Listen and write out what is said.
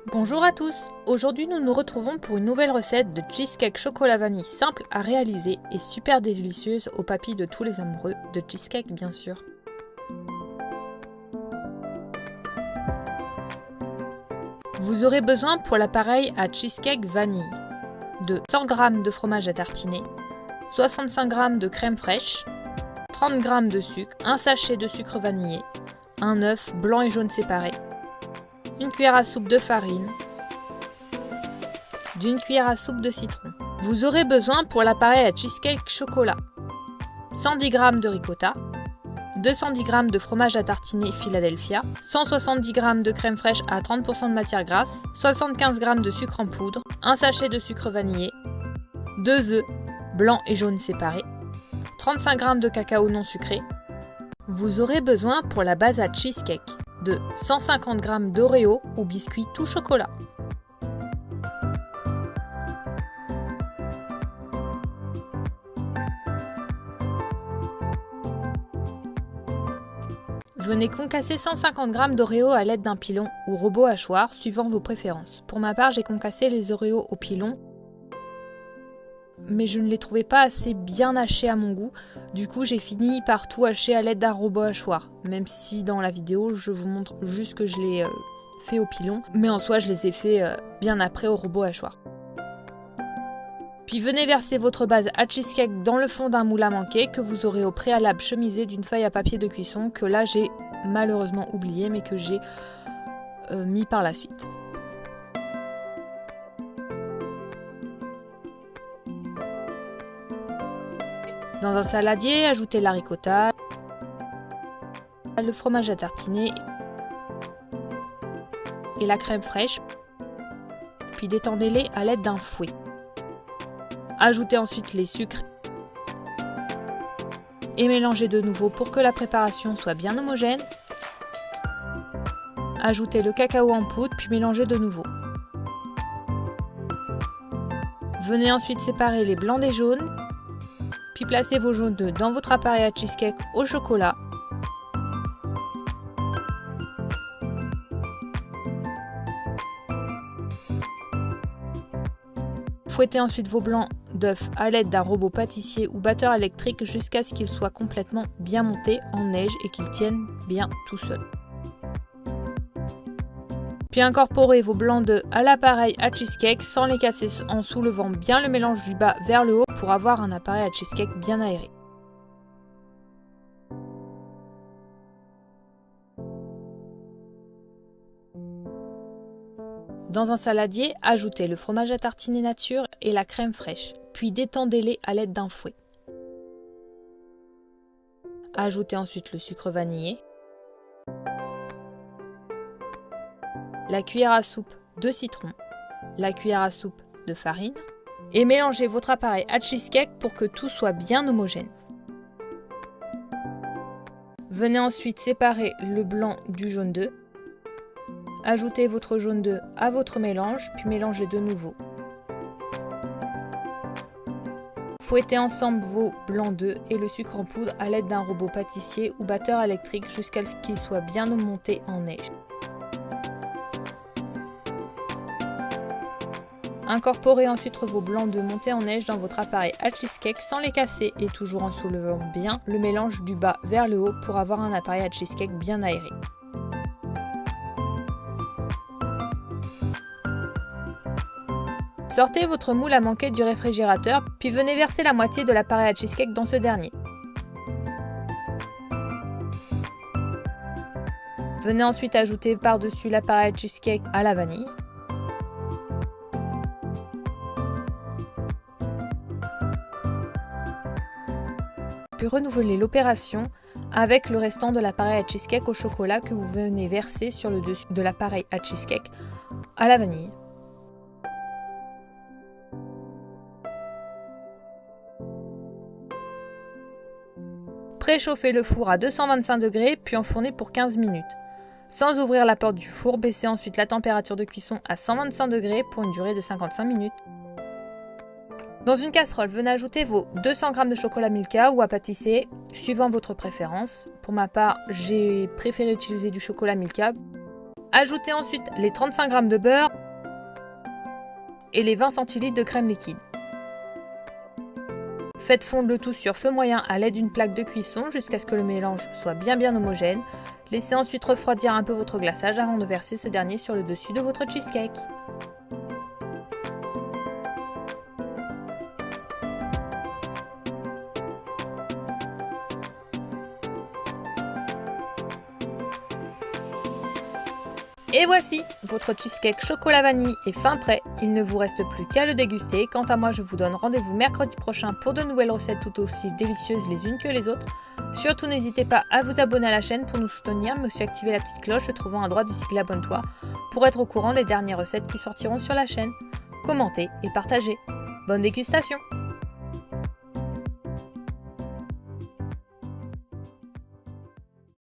Bonjour à tous, aujourd'hui nous nous retrouvons pour une nouvelle recette de cheesecake chocolat vanille simple à réaliser et super délicieuse aux papilles de tous les amoureux de cheesecake bien sûr. Vous aurez besoin pour l'appareil à cheesecake vanille de 100 g de fromage à tartiner, 65 g de crème fraîche, 30 g de sucre, un sachet de sucre vanillé, un œuf blanc et jaune séparés, une cuillère à soupe de farine, d'une cuillère à soupe de citron. Vous aurez besoin pour l'appareil à cheesecake chocolat 110 g de ricotta, 210 g de fromage à tartiner Philadelphia, 170 g de crème fraîche à 30% de matière grasse, 75 g de sucre en poudre, un sachet de sucre vanillé, 2 œufs blancs et jaunes séparés, 35 g de cacao non sucré. Vous aurez besoin pour la base à cheesecake de 150 g d'Oreo ou biscuits tout chocolat. Venez concasser 150 g d'Oreo à l'aide d'un pilon ou robot hachoir suivant vos préférences. Pour ma part, j'ai concassé les Oreos au pilon, mais je ne les trouvais pas assez bien hachés à mon goût. Du coup, j'ai fini par tout hacher à l'aide d'un robot hachoir. Même si dans la vidéo, je vous montre juste que je l'ai fait au pilon. Mais en soi, je les ai fait bien après au robot hachoir. Puis venez verser votre base à cheesecake dans le fond d'un moule à manquer que vous aurez au préalable chemisé d'une feuille à papier de cuisson que là, j'ai malheureusement oublié mais que j'ai mis par la suite. Dans un saladier, ajoutez la ricotta, le fromage à tartiner et la crème fraîche, puis détendez-les à l'aide d'un fouet. Ajoutez ensuite les sucres et mélangez de nouveau pour que la préparation soit bien homogène. Ajoutez le cacao en poudre, puis mélangez de nouveau. Venez ensuite séparer les blancs des jaunes. Puis placez vos jaunes d'œufs dans votre appareil à cheesecake au chocolat. Fouettez ensuite vos blancs d'œufs à l'aide d'un robot pâtissier ou batteur électrique jusqu'à ce qu'ils soient complètement bien montés en neige et qu'ils tiennent bien tout seuls. Puis incorporez vos blancs d'œufs à l'appareil à cheesecake sans les casser en soulevant bien le mélange du bas vers le haut pour avoir un appareil à cheesecake bien aéré. Dans un saladier, ajoutez le fromage à tartiner nature et la crème fraîche, puis détendez-les à l'aide d'un fouet. Ajoutez ensuite le sucre vanillé, la cuillère à soupe de citron, la cuillère à soupe de farine et mélangez votre appareil à cheesecake pour que tout soit bien homogène. Venez ensuite séparer le blanc du jaune d'œuf. Ajoutez votre jaune d'œuf à votre mélange, puis mélangez de nouveau. Fouettez ensemble vos blancs d'œufs et le sucre en poudre à l'aide d'un robot pâtissier ou batteur électrique jusqu'à ce qu'il soit bien monté en neige. Incorporez ensuite vos blancs d'œufs montés en neige dans votre appareil à cheesecake sans les casser et toujours en soulevant bien le mélange du bas vers le haut pour avoir un appareil à cheesecake bien aéré. Sortez votre moule à manquer du réfrigérateur, puis venez verser la moitié de l'appareil à cheesecake dans ce dernier. Venez ensuite ajouter par-dessus l'appareil à cheesecake à la vanille. Puis renouvelez l'opération avec le restant de l'appareil à cheesecake au chocolat que vous venez verser sur le dessus de l'appareil à cheesecake à la vanille. Préchauffez le four à 225 degrés puis enfournez pour 15 minutes. Sans ouvrir la porte du four, baissez ensuite la température de cuisson à 125 degrés pour une durée de 55 minutes. Dans une casserole, venez ajouter vos 200 g de chocolat Milka ou à pâtisser, suivant votre préférence. Pour ma part, j'ai préféré utiliser du chocolat Milka. Ajoutez ensuite les 35 g de beurre et les 20 centilitres de crème liquide. Faites fondre le tout sur feu moyen à l'aide d'une plaque de cuisson jusqu'à ce que le mélange soit bien homogène. Laissez ensuite refroidir un peu votre glaçage avant de verser ce dernier sur le dessus de votre cheesecake. Et voici, votre cheesecake chocolat vanille est fin prêt, il ne vous reste plus qu'à le déguster. Quant à moi, je vous donne rendez-vous mercredi prochain pour de nouvelles recettes tout aussi délicieuses les unes que les autres. Surtout n'hésitez pas à vous abonner à la chaîne pour nous soutenir, mais aussi activer la petite cloche se trouvant à droite du cycle abonne-toi pour être au courant des dernières recettes qui sortiront sur la chaîne. Commentez et partagez. Bonne dégustation!